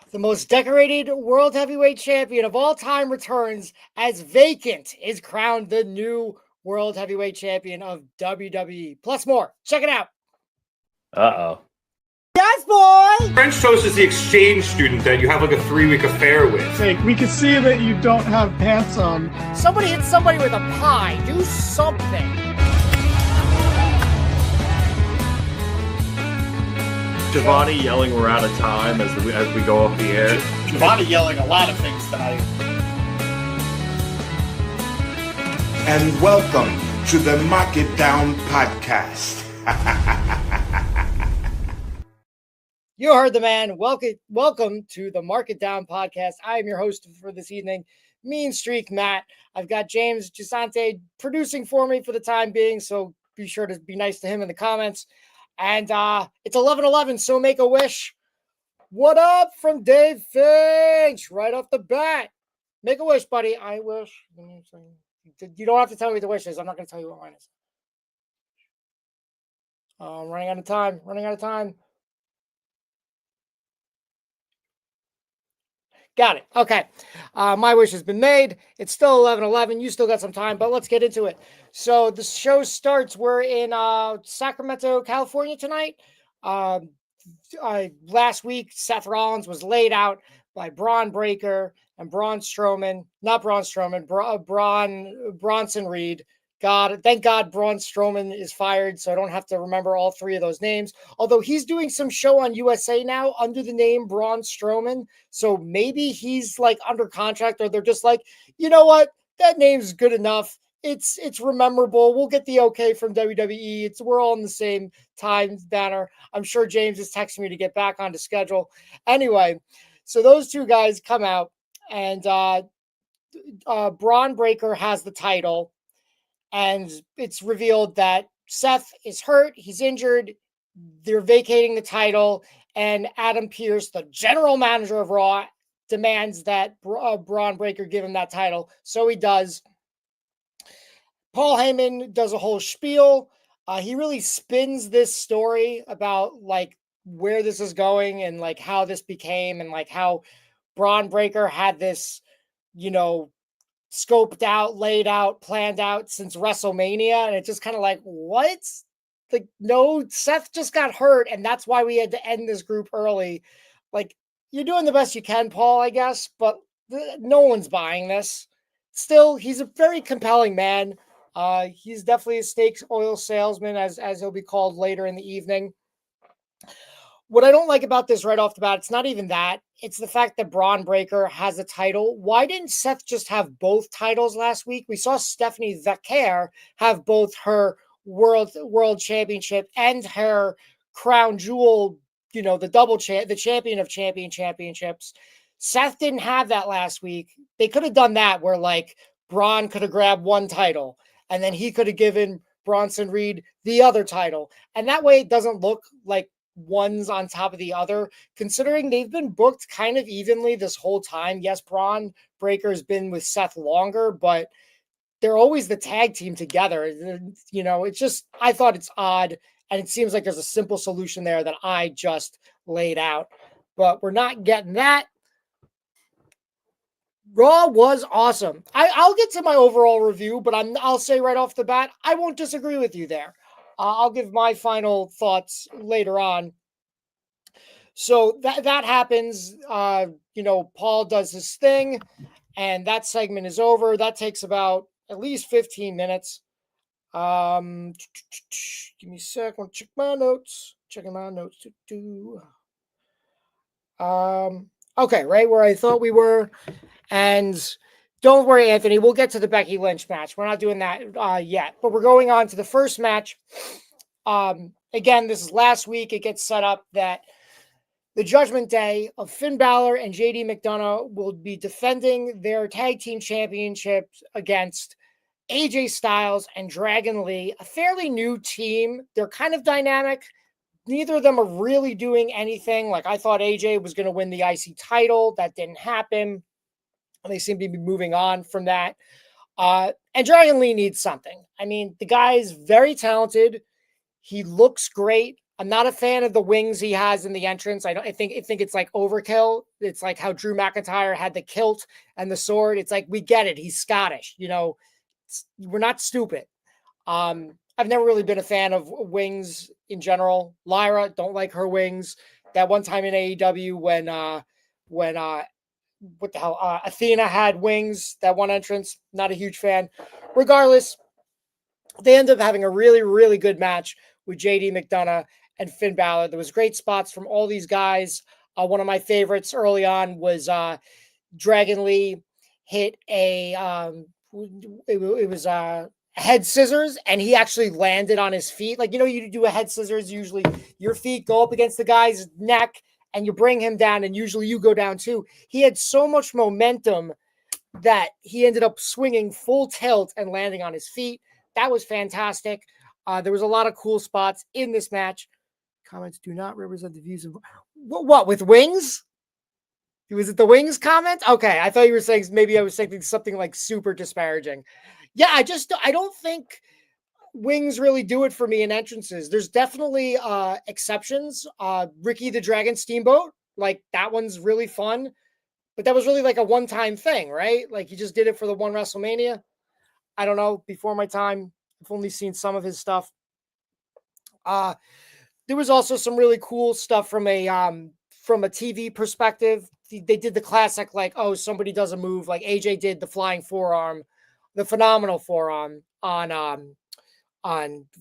The most decorated world heavyweight champion of all time returns as Vacant is crowned the new world heavyweight champion of WWE. Plus more. Check it out. Uh-oh. Yes, boy! French toast is the exchange student that you have like a 3-week affair with. Fake. We can see that you don't have pants on. Somebody hit somebody with a pie. Do something. Giovanni yelling we're out of time as we go off the air. Giovanni yelling a lot of things tonight. And welcome to the Mark It Down podcast. You heard the man. Welcome to the Mark It Down podcast. I am your host for this evening, Mean Streak Matt. I've got James Gisante producing for me for the time being, so be sure to be nice to him in the comments. And it's 11:11, so make a wish. What up from Dave Finch? Right off the bat. Make a wish, buddy. I wish. You don't have to tell me the wish is. I'm not going to tell you what mine is. Running out of time. Got it. Okay. My wish has been made. It's still 11:11. You still got some time, but let's get into it. So the show starts. We're in Sacramento, California tonight. Last week, Seth Rollins was laid out by Braun Breaker and Bronson Reed. Thank God Braun Strowman is fired, so I don't have to remember all three of those names. Although he's doing some show on USA now under the name Braun Strowman, so maybe he's like under contract, or they're just like, you know what, that name's good enough. It's rememberable. We'll get the okay from WWE. We're all in the same time banner. I'm sure James is texting me to get back onto schedule. Anyway, so those two guys come out, and Braun Breaker has the title. And it's revealed that Seth is hurt. He's injured. They're vacating the title. And Adam Pearce, the general manager of Raw, demands that Braun Breaker give him that title. So he does. Paul Heyman does a whole spiel. He really spins this story about like where this is going and like how this became and like how Braun Breaker had this, scoped out, laid out, planned out since WrestleMania. And it's just kind of like, what? Like, no, Seth just got hurt. And that's why we had to end this group early. Like, you're doing the best you can, Paul, I guess, but no one's buying this. Still, he's a very compelling man. He's definitely a snake oil salesman, as he'll be called later in the evening. What I don't like about this right off the bat, it's not even that. It's the fact that Braun Breaker has a title. Why didn't Seth just have both titles last week? We saw Stephanie Vaquer have both her world championship and her crown jewel, the champion of championships. Seth didn't have that last week. They could have done that where like Braun could have grabbed one title and then he could have given Bronson Reed the other title. And that way it doesn't look like one's on top of the other, considering they've been booked kind of evenly this whole time. Yes, Braun Breaker has been with Seth longer, but they're always the tag team together. It's just, I thought it's odd, and it seems like there's a simple solution there that I just laid out, but we're not getting that. Raw was awesome. I'll get to my overall review, but I'll say right off the bat, I won't disagree with you there. I'll give my final thoughts later on. So that happens. Paul does his thing, and that segment is over. That takes about at least 15 minutes. Give me a sec. I want to check my notes. Checking my notes. Okay, right where I thought we were. And don't worry, Anthony, we'll get to the Becky Lynch match. We're not doing that yet, but we're going on to the first match. Again, this is last week. It gets set up that the Judgment Day of Finn Balor and JD McDonough will be defending their tag team championships against AJ Styles and Dragon Lee, a fairly new team. They're kind of dynamic. Neither of them are really doing anything. Like, I thought AJ was going to win the IC title. That didn't happen. They seem to be moving on from that. And Dragon Lee needs something. I mean, the guy is very talented. He looks great. I'm not a fan of the wings he has in the entrance. I think it's like overkill. It's like how Drew McIntyre had the kilt and the sword. It's like, we get it. He's Scottish. We're not stupid. I've never really been a fan of wings in general. Lyra, don't like her wings. That one time in AEW when what the hell? Athena had wings, that one entrance, not a huge fan. Regardless, they ended up having a really, really good match with JD McDonough and Finn Balor. There was great spots from all these guys. One of my favorites early on was Dragon Lee hit it was head scissors, and he actually landed on his feet. Like, you do a head scissors, usually your feet go up against the guy's neck and you bring him down, and usually you go down too. He had so much momentum that he ended up swinging full tilt and landing on his feet. That was fantastic. There was a lot of cool spots in this match. Comments do not represent the views of what with wings? Was it the wings comment? Okay, I thought you were saying, maybe I was saying something like super disparaging. Yeah, I don't think wings really do it for me in entrances. There's definitely exceptions. Ricky the Dragon Steamboat, like that one's really fun, but that was really like a one-time thing, right? Like, he just did it for the one WrestleMania. I don't know, before my time. I've only seen some of his stuff. There was also some really cool stuff from a TV perspective. They did the classic, like, oh, somebody does a move, like AJ did the flying forearm, the phenomenal forearm on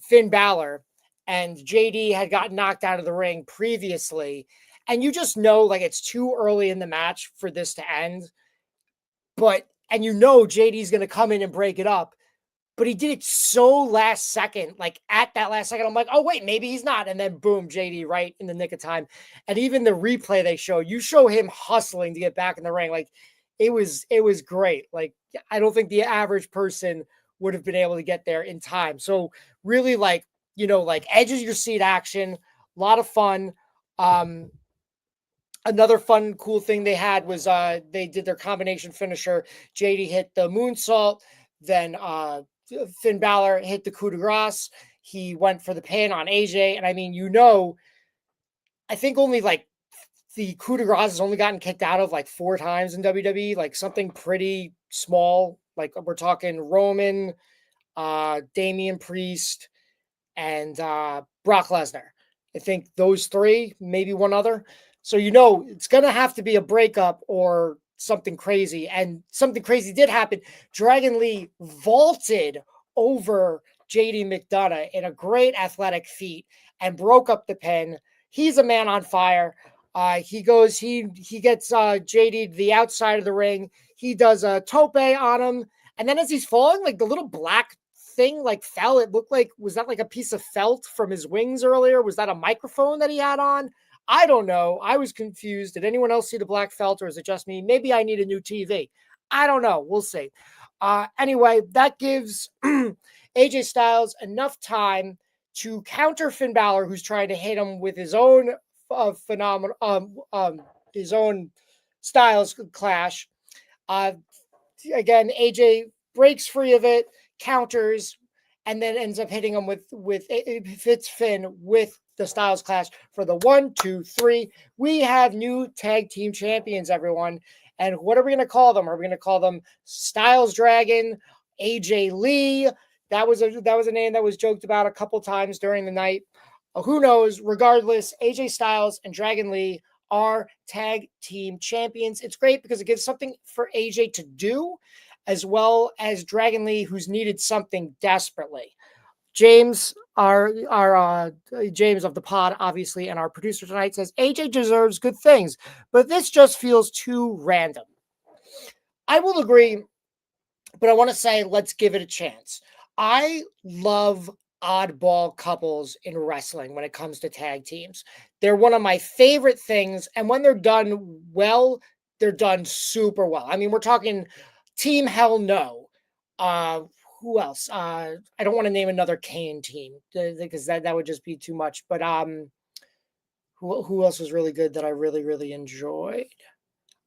Finn Balor, and JD had gotten knocked out of the ring previously, and you just know, like, it's too early in the match for this to end, and JD's going to come in and break it up. But he did it so last second, like at that last second, I'm like, oh, wait, maybe he's not. And then boom, JD right in the nick of time. And even the replay they show, you show him hustling to get back in the ring. Like, it was great. Like, I don't think the average person would have been able to get there in time. So really, like, edge of your seat action, a lot of fun. Another fun, cool thing they had was they did their combination finisher. JD hit the moonsault, then Finn Balor hit the coup de grace. He went for the pin on AJ. And I mean, I think only like the coup de grace has only gotten kicked out of like 4 times in WWE, like something pretty small. Like, we're talking Roman, Damian Priest, and Brock Lesnar. I think those 3, maybe one other. So, it's going to have to be a breakup or something crazy, and something crazy did happen. Dragon Lee vaulted over JD McDonough in a great athletic feat and broke up the pin. He's a man on fire. He gets JD to the outside of the ring. He does a tope on him, and then as he's falling, like, the little black thing like fell. It looked like, was that like a piece of felt from his wings earlier? Was that a microphone that he had on? I don't know. I was confused. Did anyone else see the black felt, or is it just me? Maybe I need a new TV. I don't know. We'll see. Anyway, that gives AJ Styles enough time to counter Finn Balor, who's trying to hit him with his own phenomenal, his own Styles clash. Again, AJ breaks free of it, counters, and then ends up hitting him with hits Finn with the Styles Clash for the 1, 2, 3. We have new tag team champions, everyone. And what are we going to call them? Are we going to call them Styles Dragon, AJ Lee? That was a name that was joked about a couple times during the night. Who knows? Regardless, AJ Styles and Dragon Lee are tag team champions. It's great because it gives something for AJ to do, as well as Dragon Lee, who's needed something desperately. James, our James of the pod, obviously, and our producer tonight says AJ deserves good things, but this just feels too random. I will agree, but I want to say let's give it a chance. I love oddball couples in wrestling when it comes to tag teams. They're one of my favorite things, and when they're done well, they're done super well. I mean, we're talking Team Hell No. Who else? I don't want to name another Kane team because that would just be too much. But who else was really good that I really, really enjoyed?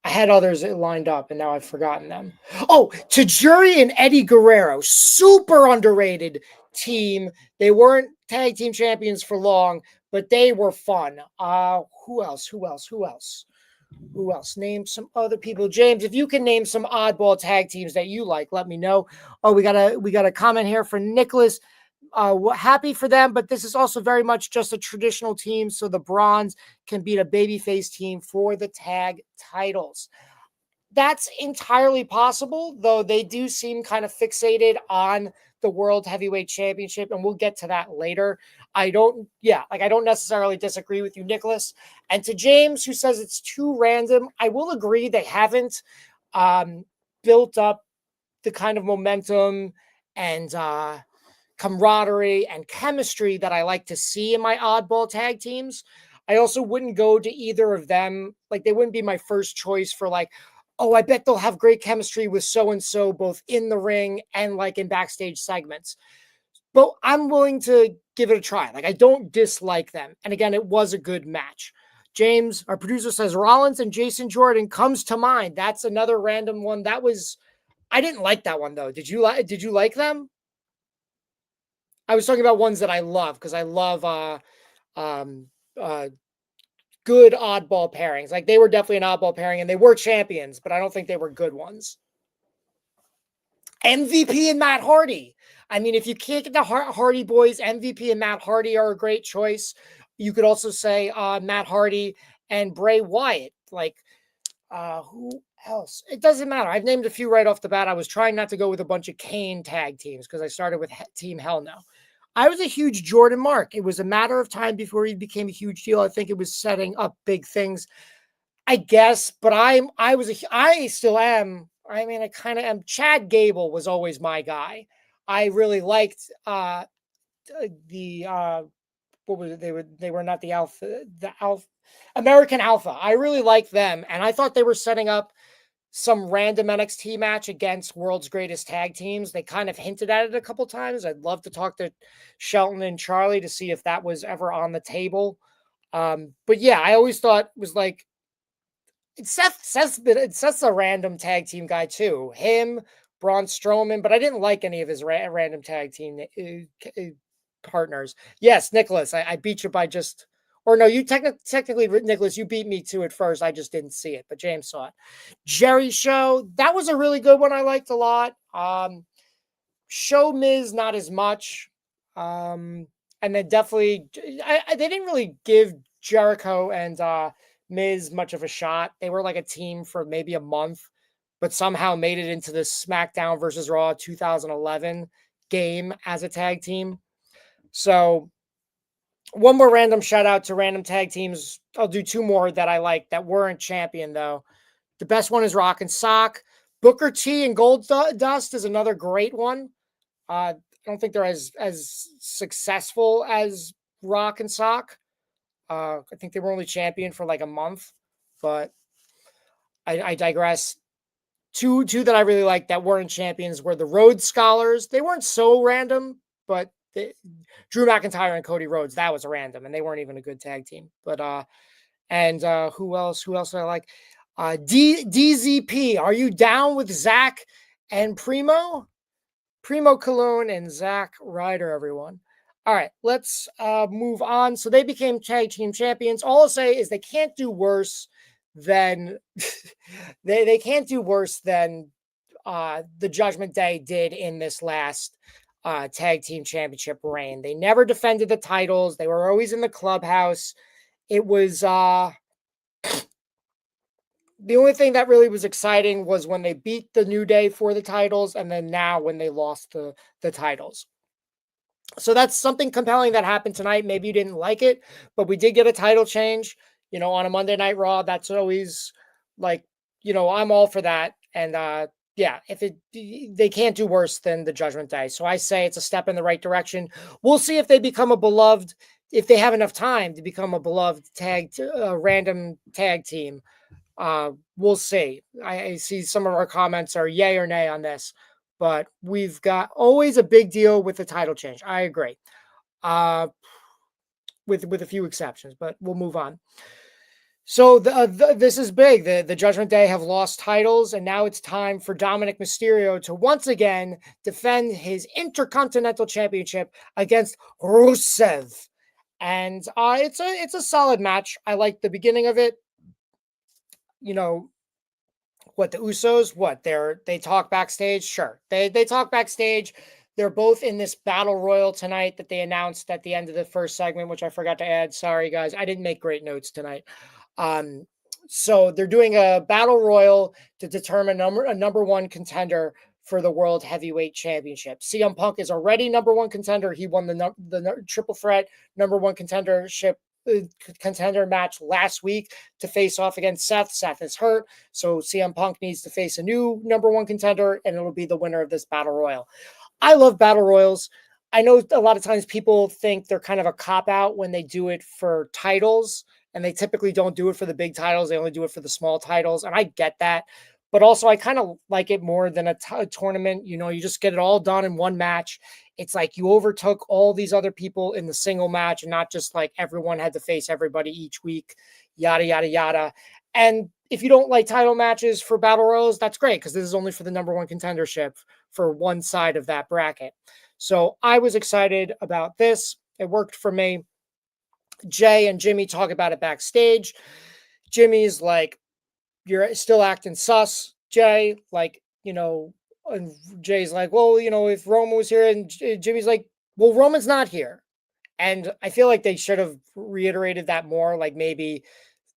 I had others lined up, and now I've forgotten them. Oh, Tajiri and Eddie Guerrero, super underrated team. They weren't tag team champions for long, but they were fun. Who else? Who else? Who else? Who else? Name some other people. James, if you can name some oddball tag teams that you like, let me know. Oh, we got a comment here for Nicholas. Happy for them, but this is also very much just a traditional team, so the Bronze can beat a babyface team for the tag titles. That's entirely possible, though they do seem kind of fixated on the World Heavyweight Championship, and we'll get to that later. I don't necessarily disagree with you, Nicholas. And to James, who says it's too random, I will agree they haven't built up the kind of momentum and camaraderie and chemistry that I like to see in my oddball tag teams. I also wouldn't go to either of them. Like, they wouldn't be my first choice for like, oh, I bet they'll have great chemistry with so-and-so, both in the ring and like in backstage segments. But I'm willing to give it a try. Like, I don't dislike them. And again, it was a good match. James, our producer, says Rollins and Jason Jordan comes to mind. That's another random one. I didn't like that one though. Did you like them? I was talking about ones that I love because I love good oddball pairings. Like, they were definitely an oddball pairing and they were champions, but I don't think they were good ones. MVP and Matt Hardy. I mean, if you can't get the Hardy boys, MVP and Matt Hardy are a great choice. You could also say Matt Hardy and Bray Wyatt. Like, who else? It doesn't matter. I've named a few right off the bat. I was trying not to go with a bunch of Kane tag teams because I started with Team Hell No. I was a huge Jordan mark. It was a matter of time before he became a huge deal. I think it was setting up big things, I guess. But I still am. I mean, I kind of am. Chad Gable was always my guy. I really liked what was it? They were not the American Alpha. I really liked them, and I thought they were setting up some random NXT match against World's Greatest Tag Teams. They kind of hinted at it a couple times. I'd love to talk to Shelton and Charlie to see if that was ever on the table. But yeah, I always thought it was like, Seth's a random tag team guy too. Him, Braun Strowman, but I didn't like any of his random tag team partners. Yes, Nicholas, I beat you by just... Or no, you technically, Nicholas, you beat me to it first. I just didn't see it, but James saw it. Jerry Show, that was a really good one. I liked a lot. Show Miz, not as much. And then definitely, they didn't really give Jericho and Miz much of a shot. They were like a team for maybe a month, but somehow made it into the SmackDown versus Raw 2011 game as a tag team. So, one more random shout out to random tag teams. I'll do two more that I like that weren't champion though. The best one is Rock and Sock. Booker T and Gold Dust is another great one. I don't think they're as successful as Rock and Sock. I think they were only champion for like a month, but I digress. Two that I really liked that weren't champions were the Rhodes Scholars. They weren't so random, but Drew McIntyre and Cody Rhodes, that was random, and they weren't even a good tag team. But who else? Who else do I like? DZP. Are you down with Zach and Primo Cologne and Zack Ryder? Everyone. All right, let's move on. So they became tag team champions. All I'll say is they can't do worse than they can't do worse than the Judgment Day did in this last tag team championship reign. They never defended the titles. They were always in the clubhouse. It was the only thing that really was exciting was when they beat the New Day for the titles, and then now when they lost the titles. So that's something compelling that happened tonight. Maybe you didn't like it, but we did get a title change, on a Monday Night Raw. That's always like, I'm all for that. And yeah, they can't do worse than the Judgment Day. So I say it's a step in the right direction. We'll see if they become if they have enough time to become a beloved random tag team. We'll see. I see some of our comments are yay or nay on this, but we've got always a big deal with the title change. I agree. With a few exceptions, but we'll move on. So this is big. The Judgment Day have lost titles, and now it's time for Dominic Mysterio to once again defend his Intercontinental Championship against Rusev. And it's a solid match. I like the beginning of it. You know, what the Usos, they talk backstage? Sure. They talk backstage. They're both in this battle royal tonight that they announced at the end of the first segment, which I forgot to add. Sorry guys, I didn't make great notes tonight. So they're doing a battle royal to determine a number one contender for the World Heavyweight Championship. CM Punk is already number one contender. He won the triple threat number one contender match last week to face off against Seth. Seth is hurt, so CM Punk needs to face a new number one contender, and it'll be the winner of this battle royal. I love battle royals. I know a lot of times people think they're kind of a cop-out when they do it for titles, and they typically don't do it for the big titles. They only do it for the small titles, and I get that. But also, I kind of like it more than a tournament. You know, you just get it all done in one match. It's like you overtook all these other people in the single match, and not just like everyone had to face everybody each week, yada, yada, yada. And if you don't like title matches for battle royals, that's great, because this is only for the number one contendership for one side of that bracket. So I was excited about this. It worked for me. Jey and Jimmy talk about it backstage. Jimmy's like, you're still acting sus, Jey. Like, you know, and Jay's like, well, you know, if Roman was here, and Jimmy's like, well, Roman's not here. And I feel like they should have reiterated that more. Like maybe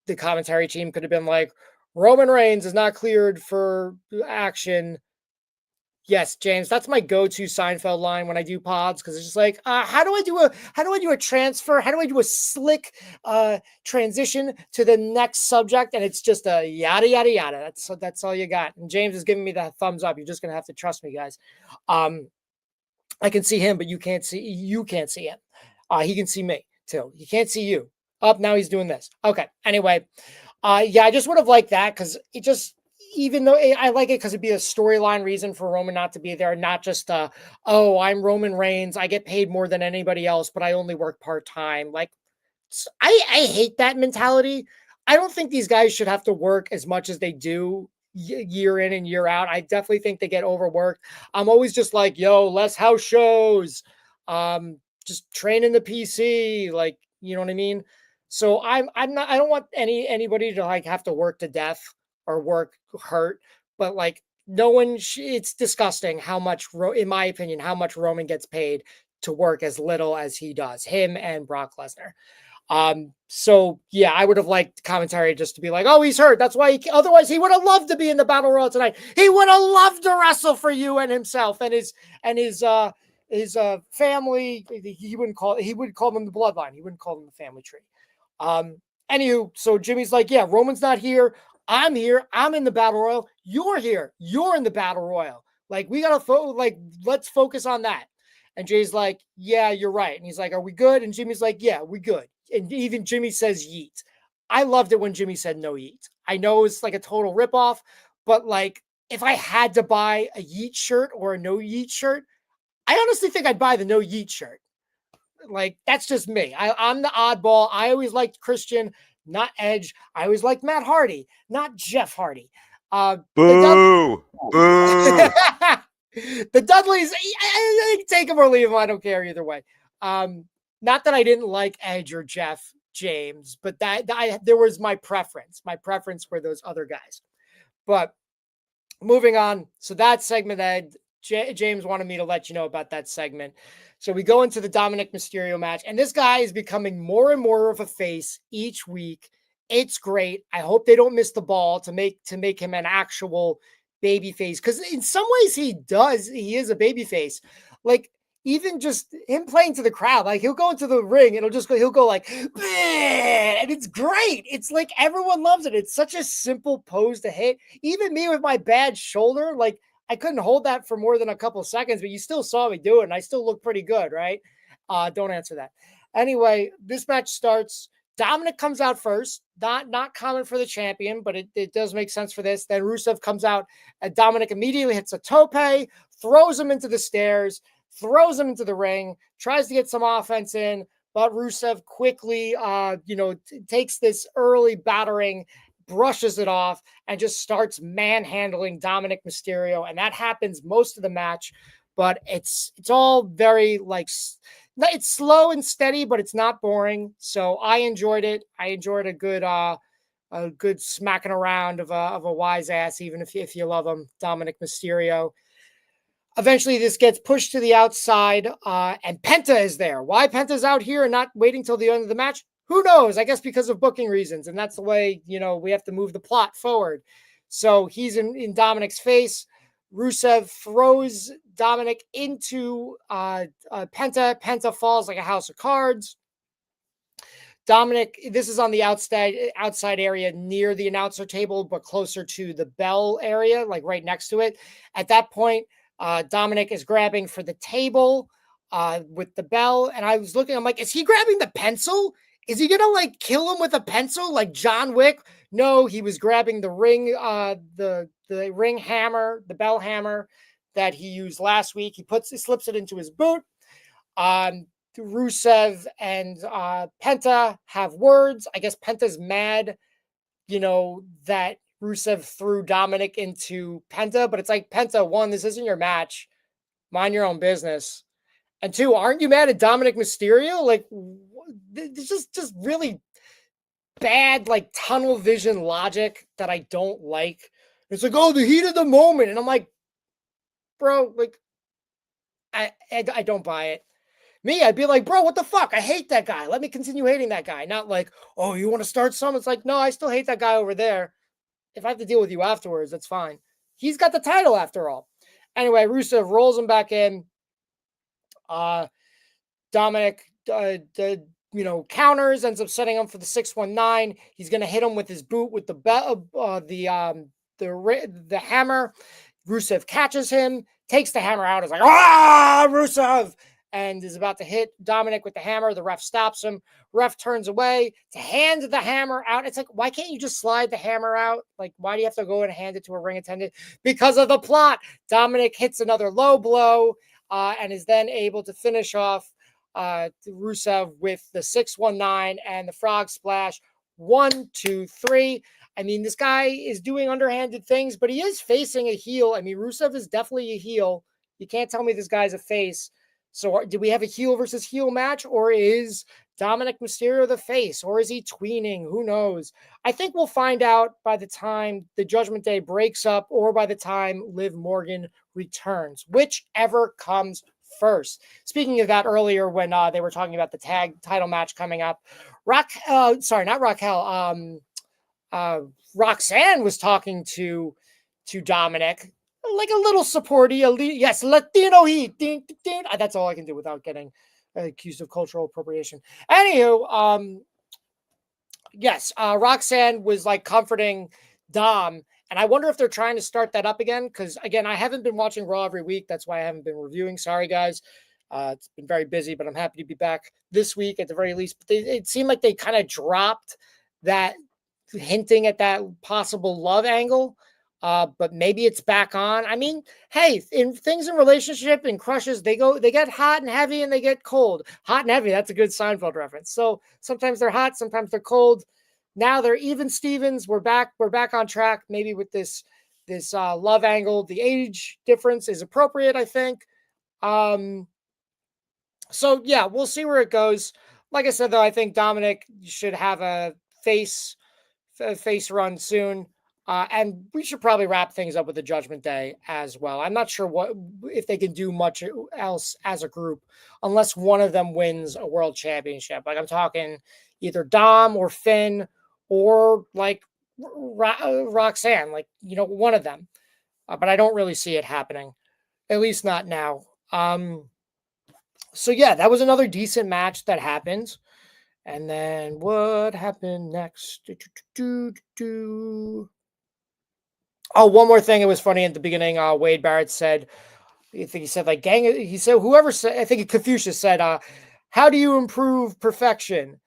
the commentary team could have been like, Roman Reigns is not cleared for action. Yes, James, that's my go-to Seinfeld line when I do pods, because it's just like, how do I do a transfer? How do I do a slick transition to the next subject? And it's just a yada yada yada. That's all you got. And James is giving me that thumbs up. You're just gonna have to trust me, guys. I can see him, but you can't see him. He can see me too. He can't see you. Up now, he's doing this. Okay. Anyway, yeah, I just would have liked that, because it just. Even though I like it because it'd be a storyline reason for Roman not to be there, not just, oh, I'm Roman Reigns, I get paid more than anybody else, but I only work part-time. Like, I hate that mentality. I don't think these guys should have to work as much as they do year in and year out. I definitely think they get overworked. I'm always just like, yo, less house shows, just train in the PC, like, you know what I mean? So I don't want anybody to like have to work to death or work hurt, but like no one, it's disgusting how much, in my opinion, how much Roman gets paid to work as little as he does, him and Brock Lesnar. So yeah, I would have liked commentary just to be like, oh, he's hurt. That's why otherwise he would have loved to be in the battle royal tonight. He would have loved to wrestle for you and himself and his family. He would call them the bloodline. He wouldn't call them the family tree. Anywho, so Jimmy's like, yeah, Roman's not here. I'm here. I'm in the battle royal. You're here. You're in the battle royal. Like, we got to let's focus on that. And Jay's like, yeah, you're right. And he's like, are we good? And Jimmy's like, yeah, we good. And even Jimmy says yeet. I loved it when Jimmy said no yeet. I know it's like a total ripoff, but like, if I had to buy a yeet shirt or a no yeet shirt, I honestly think I'd buy the no yeet shirt. Like, that's just me. I'm the oddball. I always liked Christian, not Edge. I always liked Matt Hardy, not Jeff Hardy. Boo! Boo! The Dudleys, take them or leave them. I don't care either way. Not that I didn't like Edge or Jeff James, but there was my preference. My preference were those other guys. But moving on. So that segment, James wanted me to let you know about that segment. So we go into the Dominic Mysterio match, and this guy is becoming more and more of a face each week. It's great. I hope they don't miss the ball to make him an actual baby face, because in some ways he is a baby face. Like, even just him playing to the crowd, like he'll go into the ring and he'll go like, and it's great. It's like everyone loves it. It's such a simple pose to hit. Even me with my bad shoulder, like, I couldn't hold that for more than a couple of seconds, but you still saw me do it, and I still look pretty good, right? Don't answer that. Anyway, this match starts. Dominic comes out first. Not common for the champion, but it does make sense for this. Then Rusev comes out, and Dominic immediately hits a tope, throws him into the stairs, throws him into the ring, tries to get some offense in, but Rusev quickly, takes this early battering, brushes it off, and just starts manhandling Dominic Mysterio. And that happens most of the match, but it's all very like it's slow and steady, but it's not boring. So I enjoyed it. I enjoyed a good smacking around of a wise ass, even if you love him, Dominic Mysterio. Eventually, this gets pushed to the outside, and Penta is there. Why Penta's out here and not waiting till the end of the match? Who knows? I guess because of booking reasons, and that's the way, we have to move the plot forward. So he's in Dominic's face. Rusev throws Dominic into Penta. Penta falls like a house of cards. Dominic, this is on the outside area near the announcer table, but closer to the bell area, like right next to it. At that point, Dominic is grabbing for the table with the bell. And I was looking, I'm like, is he grabbing the pencil? Is he going to kill him with a pencil like John Wick? No, he was grabbing the ring, the ring hammer, the bell hammer that he used last week. He slips it into his boot. Rusev and Penta have words. I guess Penta's mad, that Rusev threw Dominic into Penta, but it's like, Penta, one, this isn't your match. Mind your own business. And two, aren't you mad at Dominic Mysterio? This is just really bad, tunnel vision logic that I don't like. It's like, oh, the heat of the moment. And I'm like, bro, I don't buy it. Me, I'd be like, bro, what the fuck? I hate that guy. Let me continue hating that guy. Not like, oh, you want to start some? It's like, no, I still hate that guy over there. If I have to deal with you afterwards, that's fine. He's got the title after all. Anyway, Rusev rolls him back in. Dominic, counters, ends up setting him for the 619. He's going to hit him with his boot with the hammer. Rusev catches him, takes the hammer out. Is like, Rusev! And is about to hit Dominic with the hammer. The ref stops him. Ref turns away to hand the hammer out. It's like, why can't you just slide the hammer out? Why do you have to go and hand it to a ring attendant? Because of the plot. Dominic hits another low blow and is then able to finish off Rusev with the 619 and the frog splash. 1, 2, 3. I mean, this guy is doing underhanded things, but he is facing a heel. I mean, Rusev is definitely a heel. You can't tell me this guy's a face. So do we have a heel versus heel match, or is Dominic Mysterio the face, or is he tweening? Who knows? I think we'll find out by the time the Judgment Day breaks up or by the time Liv Morgan returns, whichever comes first. Speaking of that, earlier when they were talking about the tag title match coming up, Roxanne was talking to Dominic, like a little supporty, yes, Latino heat. Ding, ding, ding. That's all I can do without getting accused of cultural appropriation. Anywho, yes, Roxanne was comforting Dom, and I wonder if they're trying to start that up again. Because again, I haven't been watching Raw every week. That's why I haven't been reviewing. Sorry, guys. It's been very busy, but I'm happy to be back this week at the very least. But it seemed like they kind of dropped that hinting at that possible love angle. But maybe it's back on. I mean, hey, in things in relationship and crushes, they get hot and heavy and they get cold. Hot and heavy, that's a good Seinfeld reference. So sometimes they're hot, sometimes they're cold. Now they're even Stevens. We're back on track. Maybe with this love angle. The age difference is appropriate, I think. So yeah, we'll see where it goes. Like I said, though, I think Dominic should have a face run soon. And we should probably wrap things up with the Judgment Day as well. I'm not sure if they can do much else as a group unless one of them wins a world championship. I'm talking either Dom or Finn or Roxanne, one of them. But I don't really see it happening, at least not now. So yeah, that was another decent match that happened. And then what happened next? Oh, one more thing. It was funny at the beginning. Wade Barrett said, I think he said gang. He said, whoever said, I think Confucius said, how do you improve perfection?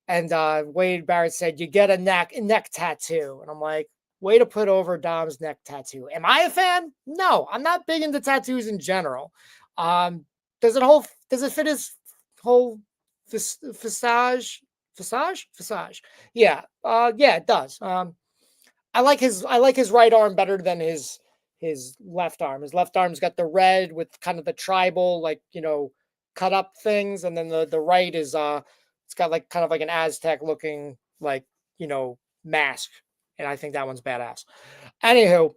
And Wade Barrett said, you get a neck tattoo. And I'm like, way to put over Dom's neck tattoo. Am I a fan? No, I'm not big into tattoos in general. Does it fit his whole visage? Yeah. Yeah, it does. I like his right arm better than his left arm. His left arm's got the red with kind of the tribal, cut up things, and then the right is it's got like kind of like an Aztec looking like mask, and I think that one's badass. Anywho,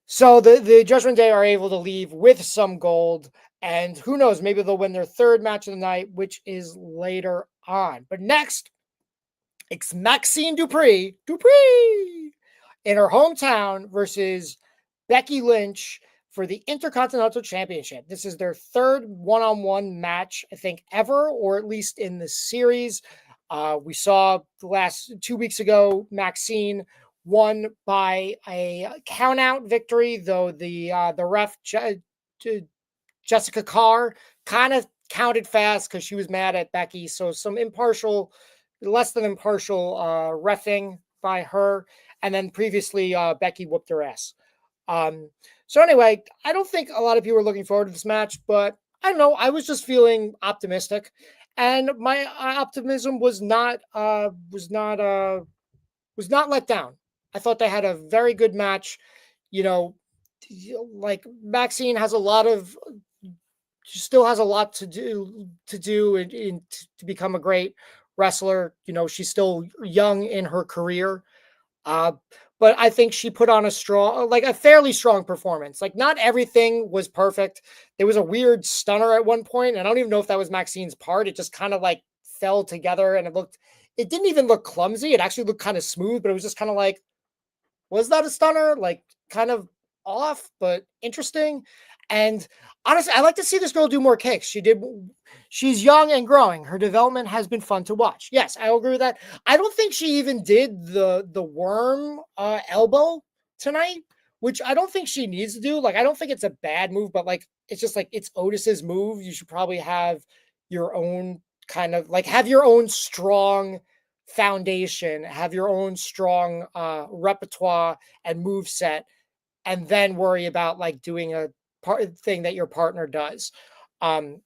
so the Judgment Day are able to leave with some gold, and who knows, maybe they'll win their third match of the night, which is later on. But next, it's Maxine Dupree in her hometown versus Becky Lynch for the Intercontinental Championship. This is their third one-on-one match, I think, ever, or at least in the series. We saw the last 2 weeks ago, Maxine won by a count-out victory, though the ref, Jessica Carr, kind of counted fast because she was mad at Becky. So some less than impartial reffing by her. And then previously, Becky whooped her ass. So anyway, I don't think a lot of people are looking forward to this match, but I don't know. I was just feeling optimistic, and my optimism was not let down. I thought they had a very good match. Like Maxine has she still has a lot to do to become a great wrestler. She's still young in her career. But I think she put on a fairly strong performance. Like, not everything was perfect. There was a weird stunner at one point, and I don't even know if that was Maxine's part. It just kind of like fell together, and it didn't even look clumsy. It actually looked kind of smooth, but it was just kind of like, was that a stunner? Like, kind of off, but interesting. And honestly, I like to see this girl do more kicks. She's young and growing. Her development has been fun to watch. Yes, I agree with that. I don't think she even did the worm elbow tonight, which I don't think she needs to do. Like, I don't think it's a bad move, but like, it's just like, it's Otis's move. You should probably have your own have your own strong foundation, have your own strong repertoire and move set, and then worry about like doing a thing that your partner does. And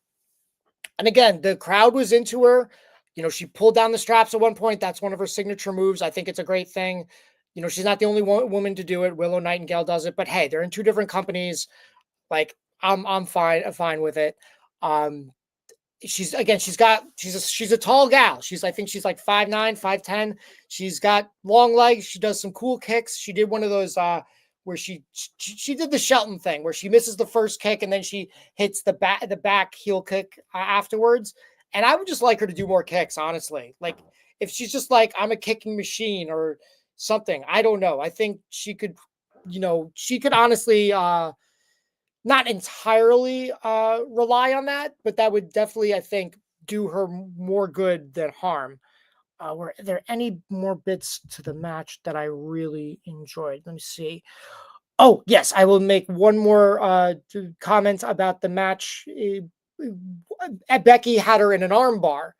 again, the crowd was into her. She pulled down the straps at one point. That's one of her signature moves. I think it's a great thing. She's not the only woman to do it. Willow Nightingale does it, but hey, they're in two different companies. Like, I'm fine with it. She's a tall gal. I think she's like 5'9", 5'10". She's got long legs. She does some cool kicks. She did one of those where she did the Shelton thing where she misses the first kick and then she hits the back heel kick afterwards. And I would just like her to do more kicks, honestly. Like, if she's just like, I'm a kicking machine or something, I don't know. I think she could honestly not entirely rely on that, but that would definitely, I think, do her more good than harm. Were there any more bits to the match that I really enjoyed? Let me see. Oh, yes, I will make one more comment about the match. Becky had her in an arm bar,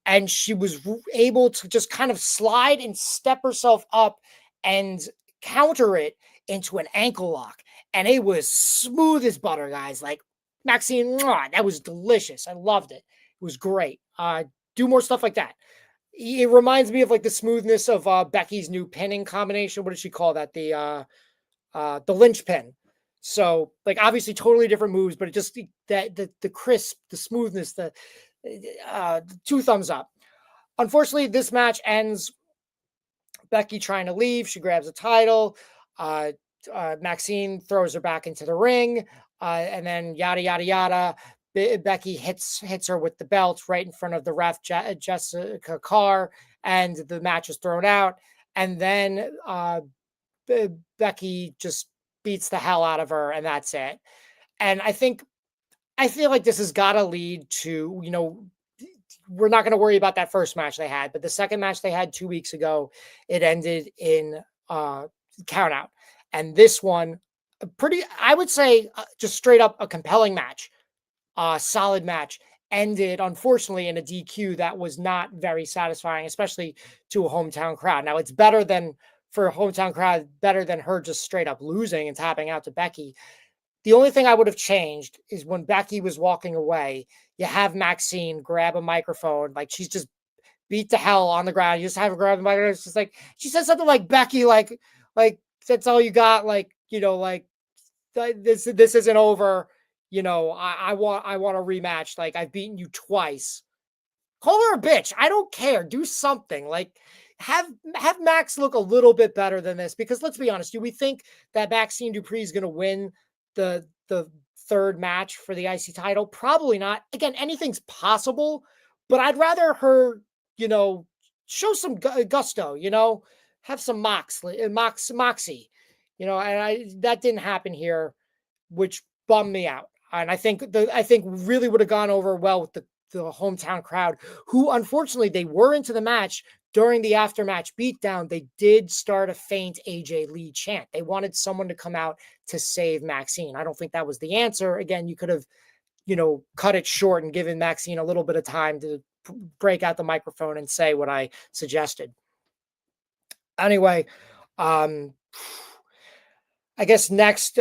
and she was able to just kind of slide and step herself up and counter it into an ankle lock. And it was smooth as butter, guys. Like, Maxine, that was delicious. I loved it. It was great. Do more stuff like that. It reminds me of like the smoothness of Becky's new pinning combination. What did she call that? The Lynch pin. So, like, obviously totally different moves, but it just the crisp, the smoothness, the 2 thumbs up. Unfortunately, this match ends Becky trying to leave. She grabs a title. Maxine throws her back into the ring, and then yada yada yada. Becky hits her with the belt right in front of the ref, Jessica Carr, and the match is thrown out. And then Becky just beats the hell out of her, and that's it. And I feel like this has got to lead to, we're not going to worry about that first match they had, but the second match they had 2 weeks ago, it ended in count out. And this one, I would say, just straight up a compelling match. Solid match, ended unfortunately in a DQ that was not very satisfying, especially to a hometown crowd. Now, it's better than for a hometown crowd, better than her just straight up losing and tapping out to Becky. The only thing I would have changed is when Becky was walking away, you have Maxine grab a microphone, like she's just beat to hell on the ground. You just have her grab the microphone. It's just like, she said something like, Becky, like that's all you got. Like, like this isn't over. I want a rematch. Like, I've beaten you twice. Call her a bitch. I don't care. Do something. Like, have Max look a little bit better than this, because let's be honest, do we think that Maxine Dupree is going to win the third match for the IC title? Probably not. Again, anything's possible, but I'd rather her, show some gusto, have some moxie, and that didn't happen here, which bummed me out. And I think really would have gone over well with the hometown crowd, who unfortunately they were into the match. During the after-match beatdown, they did start a faint AJ Lee chant. They wanted someone to come out to save Maxine. I don't think that was the answer. Again, you could have, cut it short and given Maxine a little bit of time to break out the microphone and say what I suggested. Anyway, I guess next,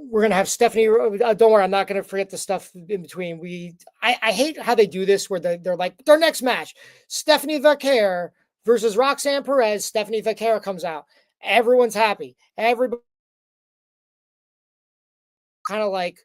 we're going to have Stephanie. Don't worry, I'm not going to forget the stuff in between. I hate how they do this, where they're like, their next match, Stephanie Vaquer versus Roxanne Perez. Stephanie Vaquer comes out. Everyone's happy. Everybody kind of like,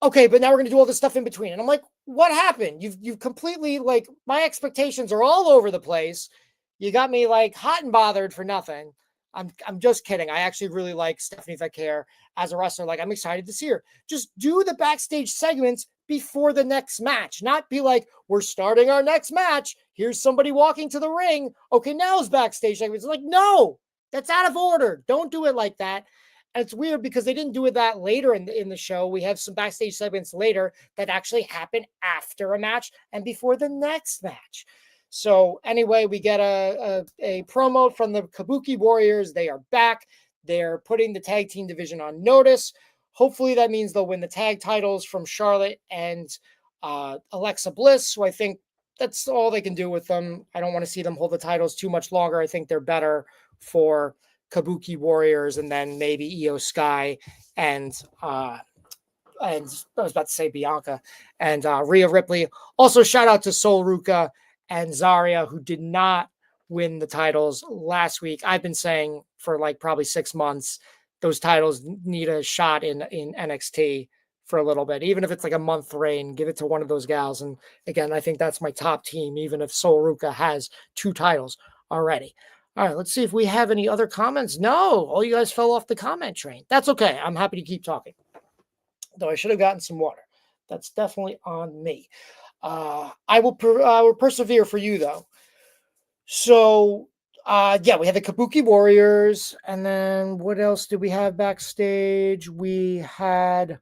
okay, but now we're going to do all this stuff in between. And I'm like, what happened? You've completely, like, my expectations are all over the place. You got me like hot and bothered for nothing. I'm just kidding. I actually really like Stephanie Vaquer as a wrestler. Like, I'm excited to see her. Just do the backstage segments before the next match. Not be like, we're starting our next match. Here's somebody walking to the ring. Okay, now it's backstage segments. It's like, no, that's out of order. Don't do it like that. And it's weird because they didn't do it that later in the show. We have some backstage segments later that actually happen after a match and before the next match. So anyway, we get a promo from the Kabuki Warriors. They are back. They're putting the tag team division on notice. Hopefully that means they'll win the tag titles from Charlotte and Alexa Bliss. So I think that's all they can do with them. I don't want to see them hold the titles too much longer. I think they're better for Kabuki Warriors and then maybe Io Sky and I was about to say Bianca and Rhea Ripley. Also, shout out to Sol Ruka and Zarya, who did not win the titles last week. I've been saying for like probably 6 months, those titles need a shot in NXT for a little bit. Even if it's like a month reign, give it to one of those gals. And again, I think that's my top team, even if Sol Ruka has 2 titles already. All right, let's see if we have any other comments. No, all you guys fell off the comment train. That's okay. I'm happy to keep talking. Though I should have gotten some water. That's definitely on me. I will persevere for you, though. So, yeah, we had the Kabuki Warriors. And then what else did we have backstage? We had,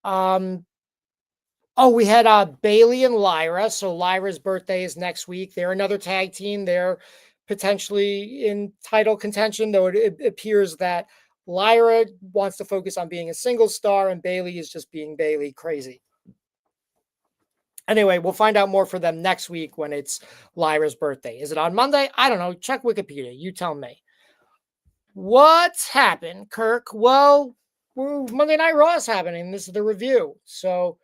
we had Bailey and Lyra. So Lyra's birthday is next week. They're another tag team. They're potentially in title contention, though it appears that Lyra wants to focus on being a single star and Bailey is just being Bailey crazy. Anyway, we'll find out more for them next week when it's Lyra's birthday. Is it on Monday? I don't know. Check Wikipedia. You tell me. What's happened, Kirk? Well, Monday Night Raw is happening. This is the review. So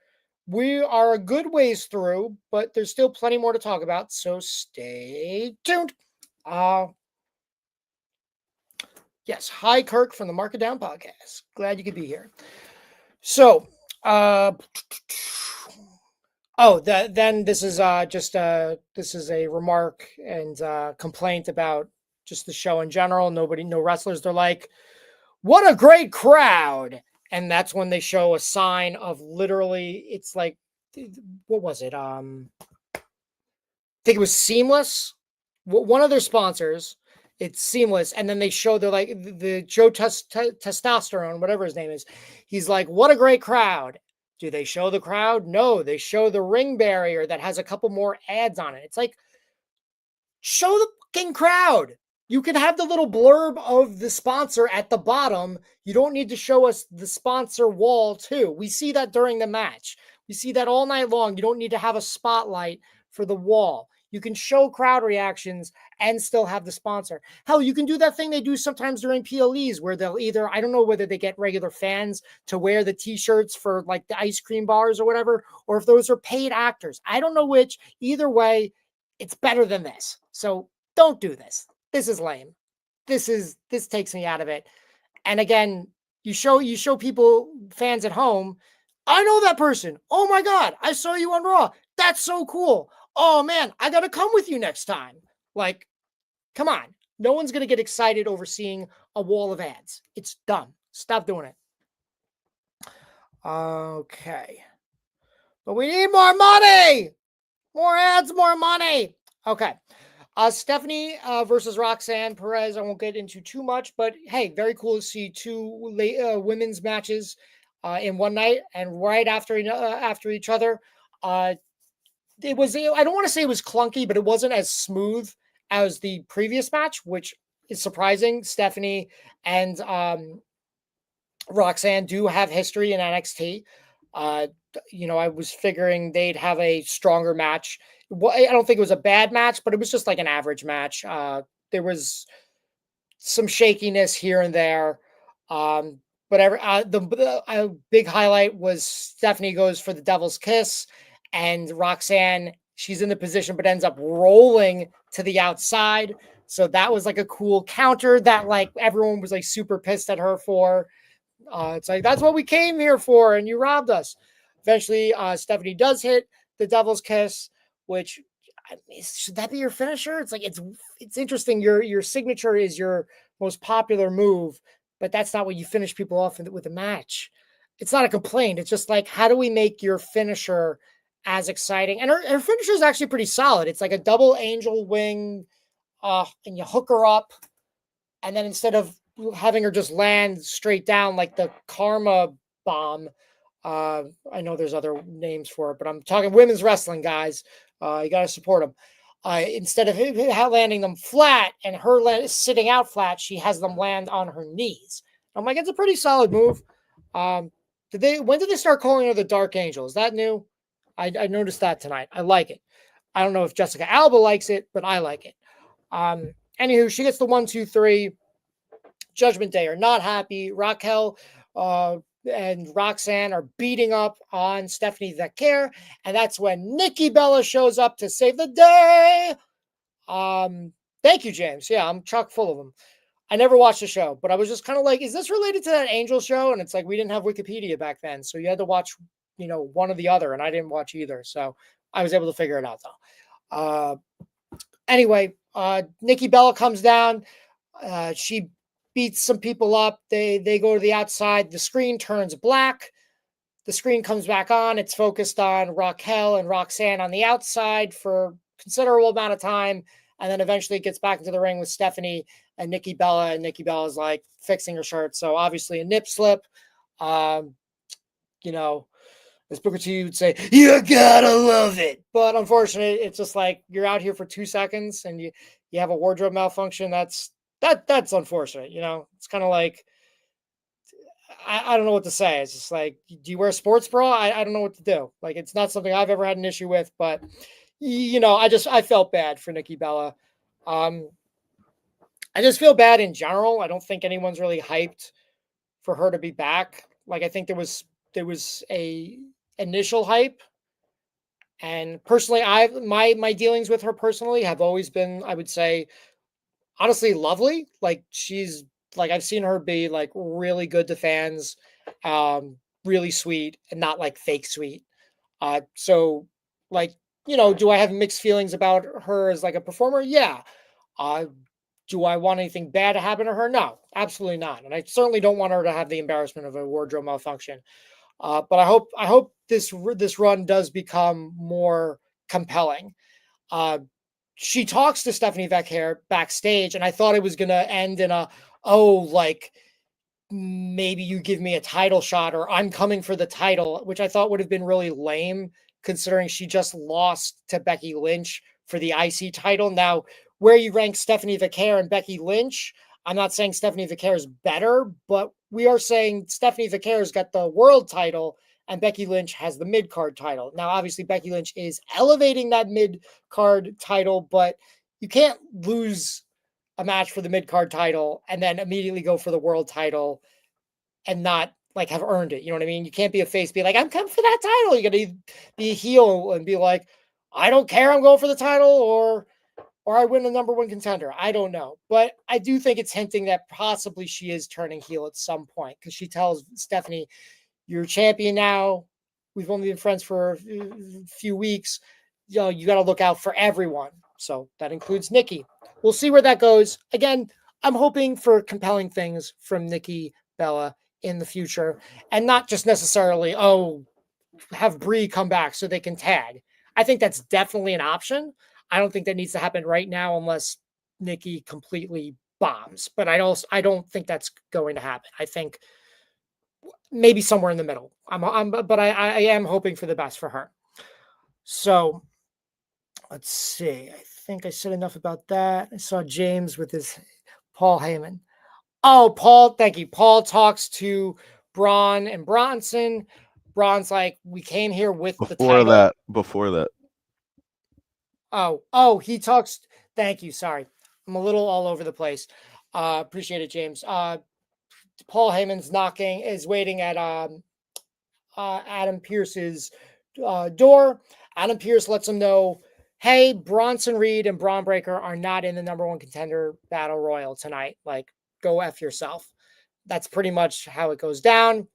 we are a good ways through, but there's still plenty more to talk about. So stay tuned. Yes. Hi, Kirk from the Mark It Down podcast. Glad you could be here. So, then this is this is a remark and complaint about just the show in general. No wrestlers. They're like, what a great crowd. And that's when they show a sign of literally, it's like, what was it? I think it was Seamless. One of their sponsors. It's Seamless. And then they show, they're like, the Joe Testosterone, whatever his name is. He's like, what a great crowd. Do they show the crowd? No, they show the ring barrier that has a couple more ads on it. It's like, show the fucking crowd. You can have the little blurb of the sponsor at the bottom. You don't need to show us the sponsor wall too. We see that during the match. We see that all night long. You don't need to have a spotlight for the wall. You can show crowd reactions and still have the sponsor. Hell, you can do that thing they do sometimes during PLEs where they'll either, I don't know whether they get regular fans to wear the t-shirts for like the ice cream bars or whatever, or if those are paid actors. I don't know which. Either way, it's better than this. So don't do this. This is lame. This takes me out of it. And again, You show people, fans at home, I know that person. Oh my God, I saw you on Raw. That's so cool. Oh man, I got to come with you next time. Like, come on. No one's going to get excited over seeing a wall of ads. It's dumb. Stop doing it. Okay. But we need more money. More ads, more money. Okay. Stephanie versus Roxanne Perez. I won't get into too much, but hey, very cool to see two women's matches in one night and right after each other. It was, I don't want to say it was clunky, but it wasn't as smooth as the previous match, which is surprising. Stephanie and Roxanne do have history in NXT. I was figuring they'd have a stronger match. I don't think it was a bad match, but it was just like an average match. There was some shakiness here and there. But the big highlight was Stephanie goes for the devil's kiss, and Roxanne, she's in the position, but ends up rolling to the outside. So that was like a cool counter that like everyone was like super pissed at her for. It's like, that's what we came here for, and you robbed us. Eventually, Stephanie does hit the devil's kiss, which should that be your finisher? It's like it's interesting. Your signature is your most popular move, but that's not what you finish people off with a match. It's not a complaint. It's just like, how do we make your finisher as exciting? And her finisher is actually pretty solid. It's like a double angel wing, and you hook her up, and then instead of having her just land straight down like the Karma Bomb. I know there's other names for it, but I'm talking women's wrestling, guys. You got to support them. Instead of landing them flat and her sitting out flat, she has them land on her knees. I'm like, it's a pretty solid move. When did they start calling her the Dark Angel? Is that new? I noticed that tonight. I like it. I don't know if Jessica Alba likes it, but I like it. Anywho, she gets the 1, 2, 3. Judgment Day are not happy. Raquel and Roxanne are beating up on Stephanie Vecchia, and that's when Nikki Bella shows up to save the day. Thank you, James. Yeah, I'm chock full of them. I never watched the show, but I was just kind of like, is this related to that Angel show? And it's like, we didn't have Wikipedia back then, so you had to watch, one or the other, and I didn't watch either, so I was able to figure it out, though. Anyway, Nikki Bella comes down. She beats some people up. They go to the outside. The screen turns black. The screen comes back on. It's focused on Raquel and Roxanne on the outside for a considerable amount of time. And then eventually it gets back into the ring with Stephanie and Nikki Bella. And Nikki Bella's like fixing her shirt. So obviously a nip slip. As Booker T would say, you gotta love it. But unfortunately, it's just like you're out here for 2 seconds and you have a wardrobe malfunction. That's unfortunate. It's kind of like, I don't know what to say. It's just like, do you wear a sports bra? I don't know what to do. Like, it's not something I've ever had an issue with, but I felt bad for Nikki Bella. I just feel bad in general. I don't think anyone's really hyped for her to be back. Like, I think there was a initial hype, and personally, my dealings with her personally have always been, I would say, honestly, lovely. Like, she's like, I've seen her be like really good to fans, really sweet, and not like fake sweet. So like, do I have mixed feelings about her as like a performer? Yeah. Do I want anything bad to happen to her? No, absolutely not. And I certainly don't want her to have the embarrassment of a wardrobe malfunction. But I hope this run does become more compelling. She talks to Stephanie Vecchia backstage, and I thought it was going to end in maybe you give me a title shot, or I'm coming for the title, which I thought would have been really lame considering she just lost to Becky Lynch for the IC title. Now, where you rank Stephanie Vecchia and Becky Lynch, I'm not saying Stephanie Vecchia is better, but we are saying Stephanie Vecchia's got the world title and Becky Lynch has the mid-card title. Now, obviously, Becky Lynch is elevating that mid-card title, but you can't lose a match for the mid-card title and then immediately go for the world title and not like have earned it. You know what I mean? You can't be a face, be like, I'm coming for that title. You got to be a heel and be like, I don't care, I'm going for the title, or or I win the number one contender. I don't know. But I do think it's hinting that possibly she is turning heel at some point because she tells Stephanie, you're a champion now. We've only been friends for a few weeks. You know, you got to look out for everyone. So that includes Nikki. We'll see where that goes. Again, I'm hoping for compelling things from Nikki Bella in the future and not just necessarily, have Brie come back so they can tag. I think that's definitely an option. I don't think that needs to happen right now unless Nikki completely bombs. But I don't think that's going to happen. I think maybe somewhere in the middle. But I am hoping for the best for her. So let's see. I think I said enough about that. I saw James with his Paul Heyman. Oh, Paul, thank you. Paul talks to Braun and Bronson. Braun's like, we came here with the title. Before that. He talks. Thank you. Sorry. I'm a little all over the place. Appreciate it, James. Paul Heyman's is waiting at Adam Pearce's door. Adam Pearce lets him know, hey, Bronson Reed and Braun Breaker are not in the number one contender battle royal tonight. Like, go F yourself. That's pretty much how it goes down.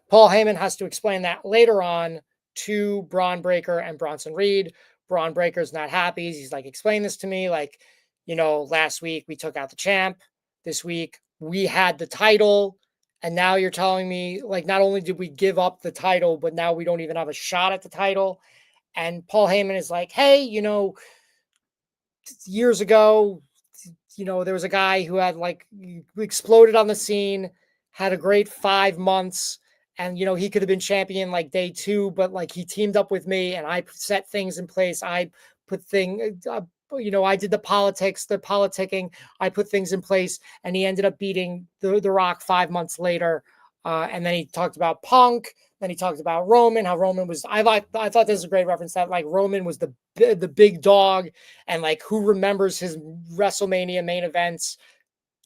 Paul Heyman has to explain that later on to Braun Breaker and Bronson Reed. Braun Breaker's not happy. He's like, explain this to me. Like, last week we took out the champ. This week we had the title. And now you're telling me, like, not only did we give up the title, but now we don't even have a shot at the title. And Paul Heyman is like, hey, years ago, there was a guy who had exploded on the scene, had a great 5 months. And, he could have been champion like day 2, but like he teamed up with me and I set things in place. I put I did the politicking. I put things in place and he ended up beating the Rock 5 months later. And then he talked about Punk. Then he talked about Roman, how Roman was, I thought this was a great reference that like Roman was the big dog and like who remembers his WrestleMania main events?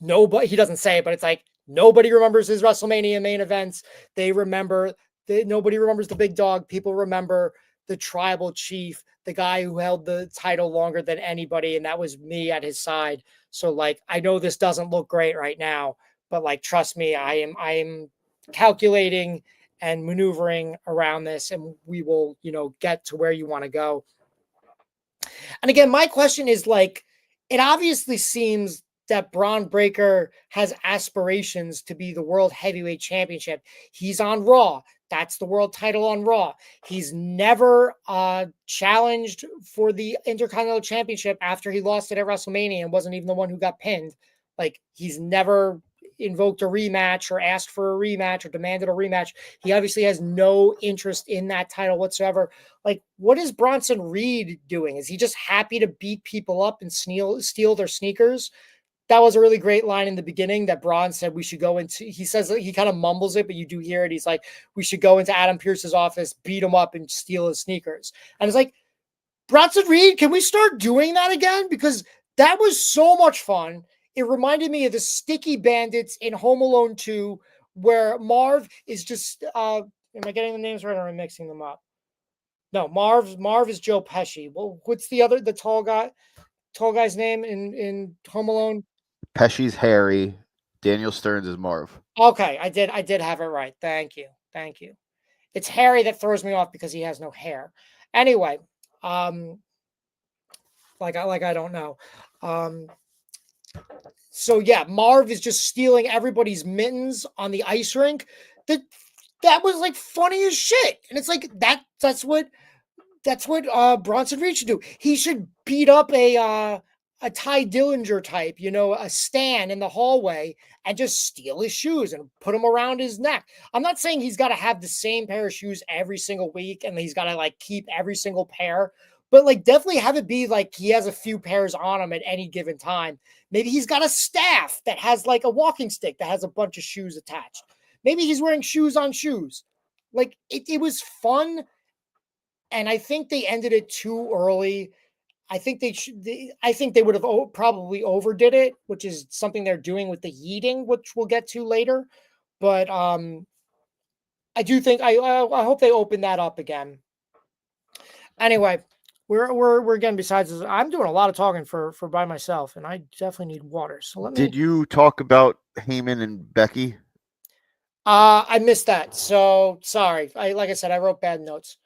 Nobody, he doesn't say it, but it's like, nobody remembers his WrestleMania main events. Nobody remembers the big dog. People remember the tribal chief, the guy who held the title longer than anybody. And that was me at his side. So like, I know this doesn't look great right now, but like, trust me, I am calculating and maneuvering around this and we will, get to where you want to go. And again, my question is like, it obviously seems that Braun Breaker has aspirations to be the World Heavyweight Championship. He's on Raw. That's the world title on Raw. He's never challenged for the Intercontinental Championship after he lost it at WrestleMania and wasn't even the one who got pinned. Like, he's never invoked a rematch or asked for a rematch or demanded a rematch. He obviously has no interest in that title whatsoever. Like, what is Bronson Reed doing? Is he just happy to beat people up and steal their sneakers? That was a really great line in the beginning that Braun said we should go into. He says he kind of mumbles it, but you do hear it. He's like, we should go into Adam Pearce's office, beat him up, and steal his sneakers. And it's like, Bronson Reed, can we start doing that again? Because that was so much fun. It reminded me of the Sticky Bandits in Home Alone 2, where Marv is just, am I getting the names right or am I mixing them up? No, Marv is Joe Pesci. Well, what's the tall guy's name in Home Alone? Pesci's Harry. Daniel Stearns is Marv. Okay, I did have it right. Thank you. It's Harry that throws me off because he has no hair. Anyway, I don't know. So yeah, Marv is just stealing everybody's mittens on the ice rink. That was like funny as shit. And it's like that's what Bronson Reed should do. He should beat up a Ty Dillinger type, a Stan in the hallway and just steal his shoes and put them around his neck. I'm not saying he's got to have the same pair of shoes every single week and he's got to like keep every single pair, but like definitely have it be like he has a few pairs on him at any given time. Maybe he's got a staff that has like a walking stick that has a bunch of shoes attached. Maybe he's wearing shoes on shoes. Like it was fun. And I think they ended it too early. I think they would have probably overdid it, which is something they're doing with the yeeting, which we'll get to later. But I do think I hope they open that up again. Anyway, we're again. Besides this, I'm doing a lot of talking for by myself, and I definitely need water. So let me. Did you talk about Heyman and Becky? I missed that. So sorry. Like I said, I wrote bad notes.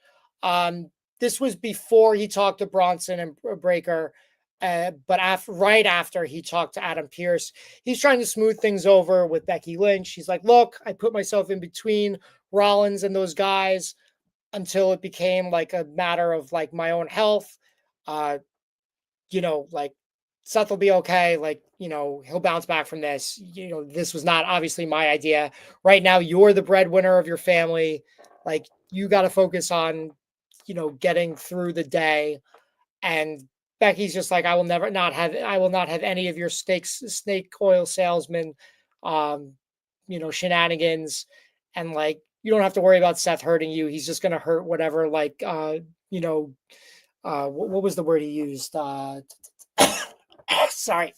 This was before he talked to Bronson and Breaker, but right after he talked to Adam Pearce. He's trying to smooth things over with Becky Lynch. He's like, look, I put myself in between Rollins and those guys until it became like a matter of like my own health. Like Seth will be okay. Like, he'll bounce back from this. This was not obviously my idea. Right now, you're the breadwinner of your family. Like, you got to focus on, getting through the day. And Becky's just like, I will not have any of your snake oil salesmen, shenanigans. And like, you don't have to worry about Seth hurting you. He's just going to hurt whatever, like, what was the word he used? Sorry.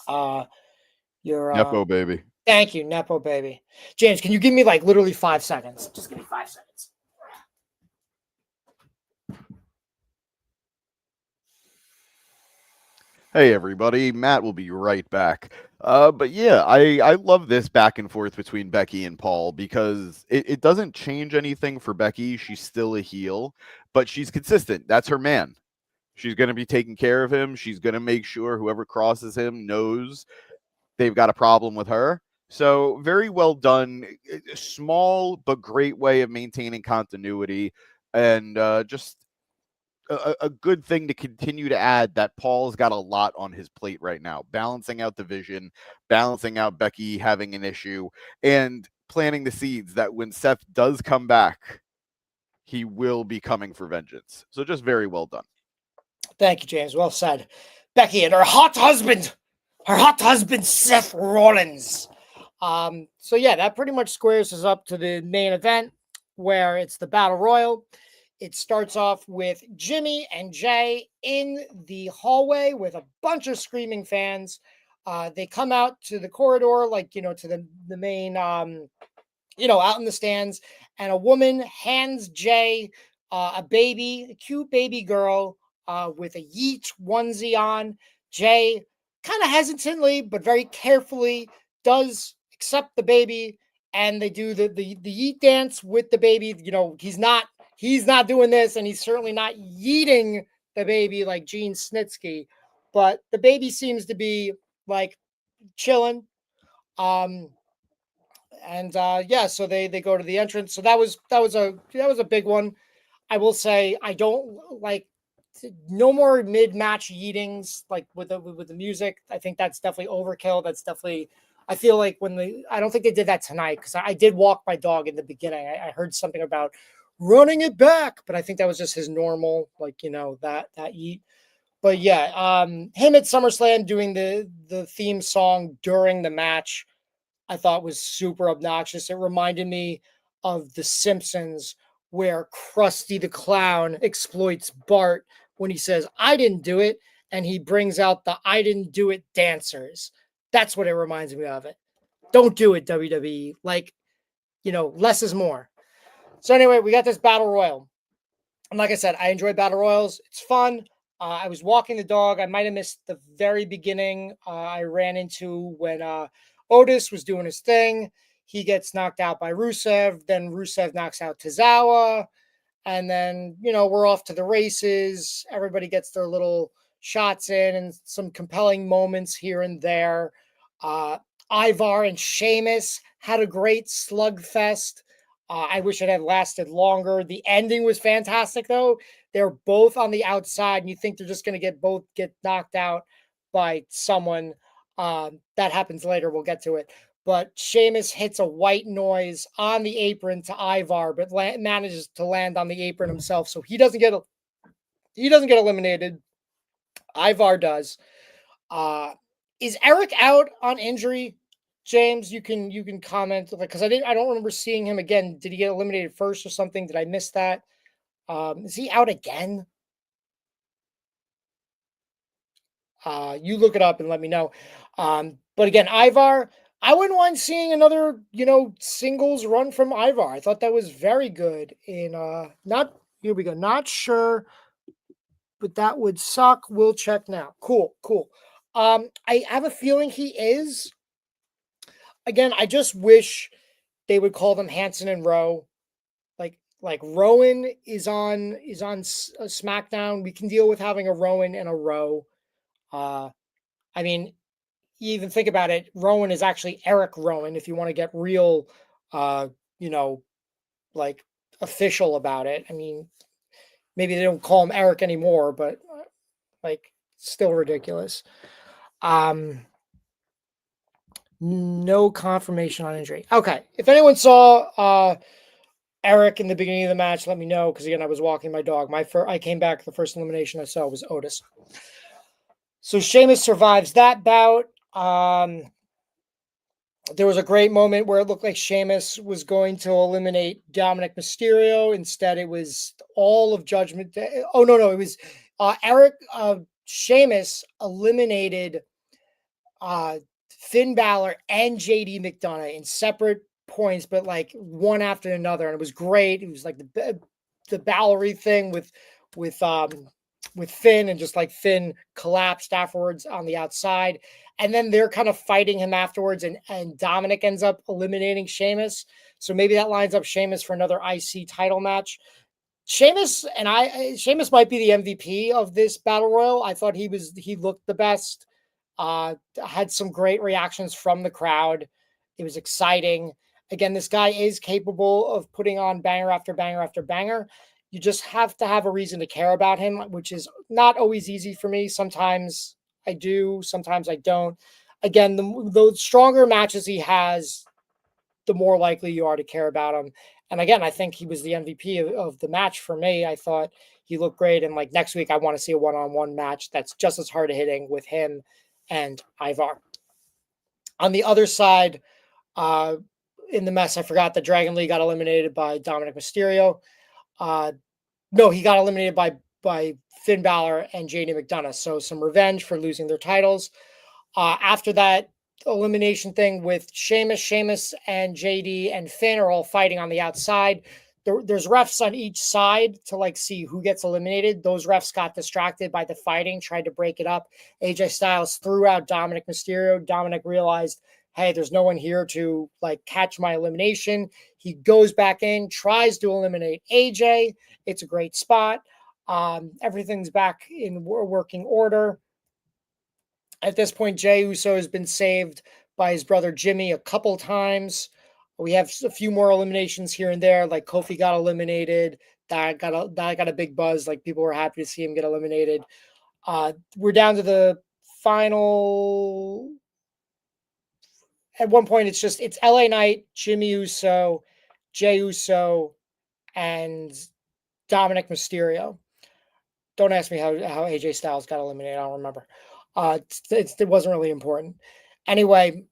Your Nepo baby. Thank you, Nepo baby. James, can you give me like literally 5 seconds? Just give me 5 seconds. Hey everybody, Matt will be right back. But yeah, I love this back and forth between Becky and Paul because it doesn't change anything for Becky. She's still a heel, but she's consistent. That's her man. She's going to be taking care of him. She's going to make sure whoever crosses him knows they've got a problem with her. So very well done. Small but great way of maintaining continuity, and just a good thing to continue to add that Paul's got a lot on his plate right now, balancing out division, balancing out Becky having an issue, and planting the seeds that when Seth does come back, he will be coming for vengeance. So just very well done. Thank you, James. Well said. Becky and her hot husband, Seth Rollins. So yeah, that pretty much squares us up to the main event where it's the Battle Royal. It starts off with Jimmy and Jey in the hallway with a bunch of screaming fans. They come out to the corridor, like, to the main, out in the stands. And a woman hands Jey a cute baby girl with a Yeet onesie on. Jey kind of hesitantly, but very carefully does accept the baby. And they do the Yeet dance with the baby. He's not doing this, and he's certainly not yeeting the baby like Gene Snitsky, but the baby seems to be like chilling. So they go to the entrance. So that was a big one. I will say I don't like no more mid-match yeetings like with the music. I think that's definitely overkill. That's definitely. I feel like I don't think they did that tonight because I did walk my dog in the beginning. I heard something about running it back, but I think that was just his normal, that yeet. But yeah, him at SummerSlam doing the theme song during the match, I thought was super obnoxious. It reminded me of The Simpsons, where Krusty the Clown exploits Bart when he says, "I didn't do it," and he brings out the "I didn't do it" dancers. That's what it reminds me of. It. Don't do it, WWE. Less is more. So anyway, we got this Battle Royal. And like I said, I enjoy Battle Royals. It's fun. I was walking the dog. I might have missed the very beginning. I ran into when Otis was doing his thing. He gets knocked out by Rusev. Then Rusev knocks out Tozawa. And then, we're off to the races. Everybody gets their little shots in and some compelling moments here and there. Ivar and Sheamus had a great slugfest. I wish it had lasted longer. The ending was fantastic, though. They're both on the outside, and you think they're just going to get knocked out by someone. That happens later. We'll get to it. But Sheamus hits a white noise on the apron to Ivar, but manages to land on the apron himself, so he doesn't get eliminated. Ivar does. Is Eric out on injury? James, you can comment because I don't remember seeing him again. Did he get eliminated first or something? Did I miss that? Is he out again? You look it up and let me know. But again, Ivar, I wouldn't mind seeing another, singles run from Ivar. I thought that was very good. Not sure but that would suck. We'll check now. Cool. I have a feeling he is. Again, I just wish they would call them Hanson and Rowe. Like Rowan is on SmackDown. We can deal with having a Rowan and a Rowe. I mean, you even think about it, Rowan is actually Eric Rowan if you want to get real like official about it. I mean, maybe they don't call him Eric anymore, but like still ridiculous. No confirmation on injury. Okay. If anyone saw Eric in the beginning of the match, let me know, because again, I was walking my dog. I came back, the first elimination I saw was Otis. So Sheamus survives that bout. There was a great moment where it looked like Sheamus was going to eliminate Dominic Mysterio. Instead, it was all of Judgment Day. Oh, no, it was Sheamus eliminated Finn Balor and JD McDonough in separate points, but like one after another, and it was great. It was like the Balor thing with Finn, and just like Finn collapsed afterwards on the outside, and then they're kind of fighting him afterwards, and Dominic ends up eliminating Sheamus. So maybe that lines up Sheamus for another IC title match. Sheamus might be the MVP of this battle royal. I thought he looked the best. Had some great reactions from the crowd. It was exciting. Again, this guy is capable of putting on banger after banger after banger. You just have to have a reason to care about him, which is not always easy for me. Sometimes I do, sometimes I don't. Again, the stronger matches he has, the more likely you are to care about him. And again, I think he was the MVP of the match for me. I thought he looked great. And like next week, I want to see a one-on-one match that's just as hard hitting with him and Ivar. On the other side, in the mess, I forgot that Dragon Lee got eliminated by Dominic Mysterio. No, he got eliminated by Finn Balor and JD McDonough. So some revenge for losing their titles. After that elimination thing with Sheamus and JD and Finn are all fighting on the outside. There's refs on each side to like see who gets eliminated. Those refs got distracted by the fighting, tried to break it up. AJ Styles threw out Dominic Mysterio. Dominic realized, hey, there's no one here to like catch my elimination. He goes back in, tries to eliminate AJ. It's a great spot. Everything's back in working order. At this point, Jey Uso has been saved by his brother Jimmy a couple times. We have a few more eliminations here and there, like Kofi got eliminated. That got a big buzz. Like people were happy to see him get eliminated. We're down to the final. At one point, it's LA Knight, Jimmy Uso, Jey Uso, and Dominic Mysterio. Don't ask me how AJ Styles got eliminated. I don't remember. It wasn't really important. Anyway,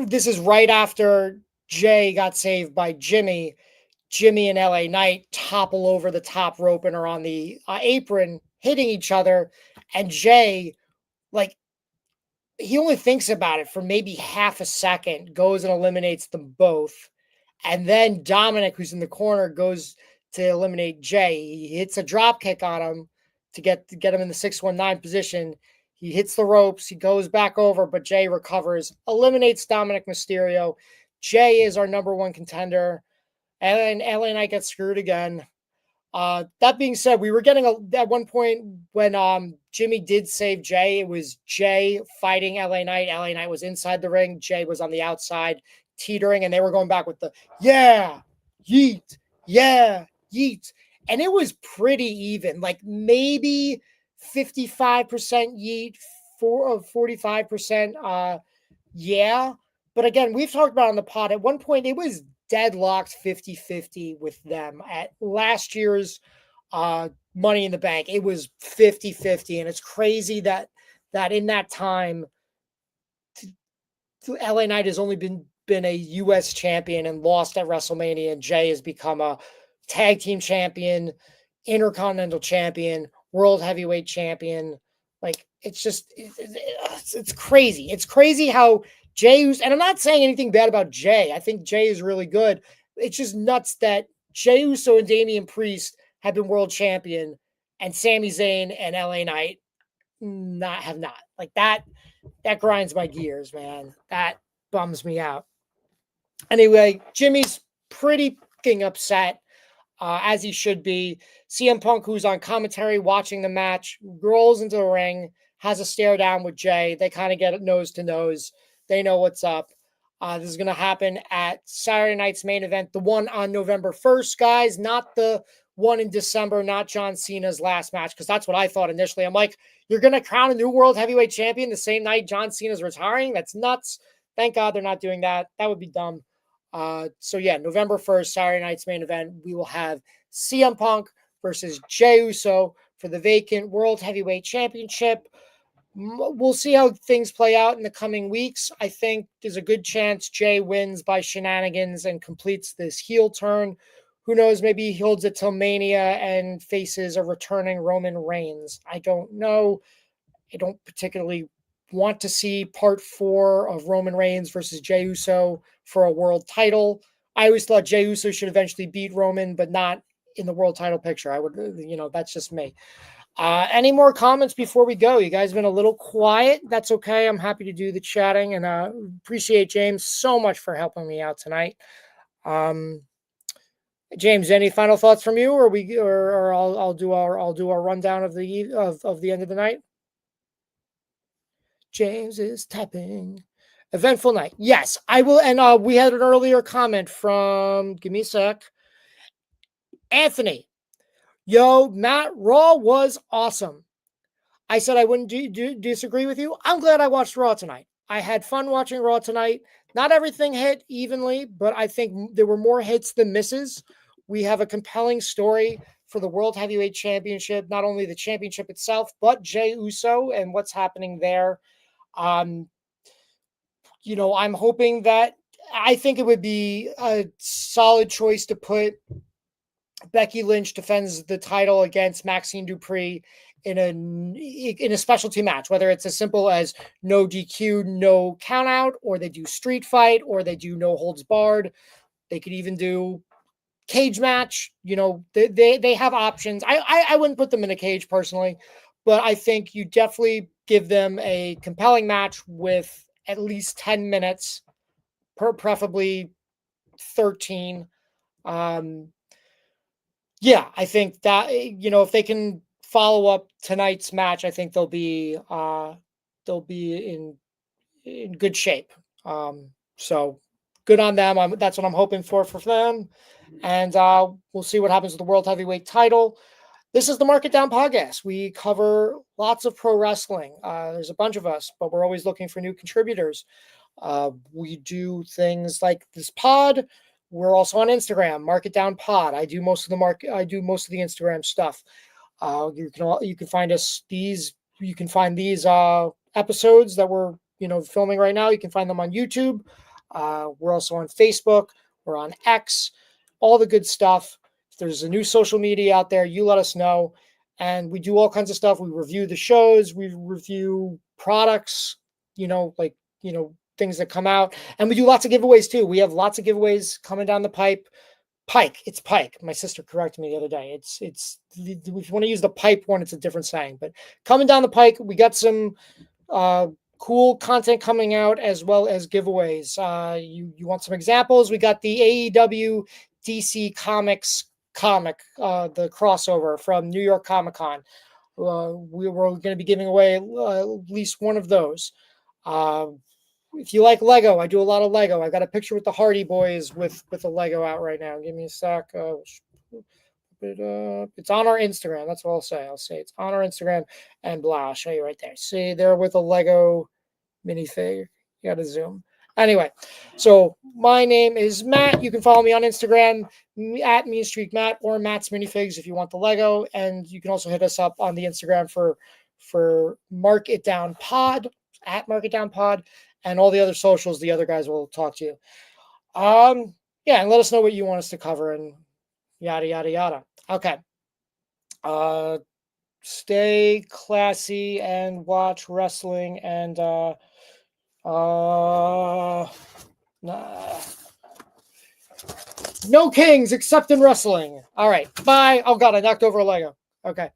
this is right after Jay got saved by Jimmy. Jimmy and LA Knight topple over the top rope and are on the apron hitting each other. And Jay, like, he only thinks about it for maybe half a second, goes and eliminates them both. And then Dominic, who's in the corner, goes to eliminate Jay. He hits a drop kick on him to get him in the 619 position. He hits the ropes. He goes back over, but Jay recovers, eliminates Dominic Mysterio. Jay is our number one contender. And LA Knight gets screwed again. That being said, we were getting at one point when Jimmy did save Jay, it was Jay fighting LA Knight. LA Knight was inside the ring. Jay was on the outside teetering, and they were going back with the, yeah, yeet, yeah, yeet. And it was pretty even, like maybe 55% yeet, 45% yeah. But again, we've talked about on the pod, at one point it was deadlocked 50-50 with them. At last year's Money in the Bank, it was 50-50. And it's crazy that in that time, LA Knight has only been a U.S. champion and lost at WrestleMania, and Jay has become a tag team champion, Intercontinental champion, world heavyweight champion. Like, it's just, it's crazy. It's crazy how Jey, and I'm not saying anything bad about Jey. I think Jey is really good. It's just nuts that Jey Uso and Damian Priest have been world champion, and Sami Zayn and LA Knight have not. Like that grinds my gears, man. That bums me out. Anyway, Jimmy's pretty fucking upset, as he should be. CM Punk, who's on commentary watching the match, rolls into the ring, has a stare down with Jey. They kind of get nose to nose. They know what's up. This is going to happen at Saturday night's main event, the one on November 1st, guys, not the one in December, not John Cena's last match, because that's what I thought initially. I'm like, you're going to crown a new world heavyweight champion the same night John Cena's retiring? That's nuts. Thank God they're not doing that. That would be dumb. So yeah, November 1st, Saturday night's main event, we will have CM Punk versus Jey Uso for the vacant World Heavyweight Championship. We'll see how things play out in the coming weeks. I think there's a good chance Jey wins by shenanigans and completes this heel turn. Who knows? Maybe he holds it till Mania and faces a returning Roman Reigns. I don't know. I don't particularly want to see part 4 of Roman Reigns versus Jey Uso for a world title. I always thought Jey Uso should eventually beat Roman, but not in the world title picture. I would, that's just me. Any more comments before we go? You guys have been a little quiet. That's okay. I'm happy to do the chatting, and appreciate James so much for helping me out tonight. James, any final thoughts from you, or I'll do our rundown of the end of the night. James is tapping. Eventful night. Yes, I will. And we had an earlier comment from, give me a sec, Anthony. Yo, Matt, Raw was awesome. I said I wouldn't disagree with you. I'm glad I watched Raw tonight. I had fun watching Raw tonight. Not everything hit evenly, but I think there were more hits than misses. We have a compelling story for the World Heavyweight Championship, not only the championship itself, but Jey Uso and what's happening there. I'm hoping that, I think it would be a solid choice to put Becky Lynch defends the title against Maxine Dupree in a specialty match, whether it's as simple as no DQ, no count out, or they do street fight, or they do no holds barred. They could even do cage match. They have options. I wouldn't put them in a cage personally, but I think you definitely give them a compelling match with at least 10 minutes, preferably 13. Yeah, I think that, if they can follow up tonight's match, I think they'll be in good shape. So good on them. That's what I'm hoping for them. And we'll see what happens with the World Heavyweight title. This is the Mark It Down podcast. We cover lots of pro wrestling. There's a bunch of us, but we're always looking for new contributors. We do things like this pod. We're also on Instagram, Mark It Down Pod. I do most of the Instagram stuff. You can find these episodes that we're filming right now. You can find them on YouTube. We're also on Facebook. We're on X. All the good stuff. If there's a new social media out there, you let us know. And we do all kinds of stuff. We review the shows. We review products. Things that come out, and we do lots of giveaways too. We have lots of giveaways coming down the pipe. It's Pike. My sister corrected me the other day. It's if you want to use the pipe one, it's a different saying, but coming down the pike, we got some cool content coming out as well as giveaways. You want some examples? We got the AEW DC Comics comic, the crossover from New York Comic Con. We were going to be giving away at least one of those. If you like Lego, I do a lot of Lego. I got a picture with the Hardy Boys with a Lego out right now. Give me a sec. It's on our Instagram. That's what I'll say. It's on our Instagram, and blah. I'll show you right there. See, they're with a Lego minifig. You got to zoom. Anyway, so my name is Matt. You can follow me on Instagram at MeanStreakMatt or Matt's Minifigs if you want the Lego, and you can also hit us up on the Instagram for Mark It Down Pod at Mark It Down Pod. And all the other socials, the other guys will talk to you. And let us know what you want us to cover and yada, yada, yada. Okay. Stay classy and watch wrestling and no kings except in wrestling. All right. Bye. Oh, God, I knocked over a Lego. Okay.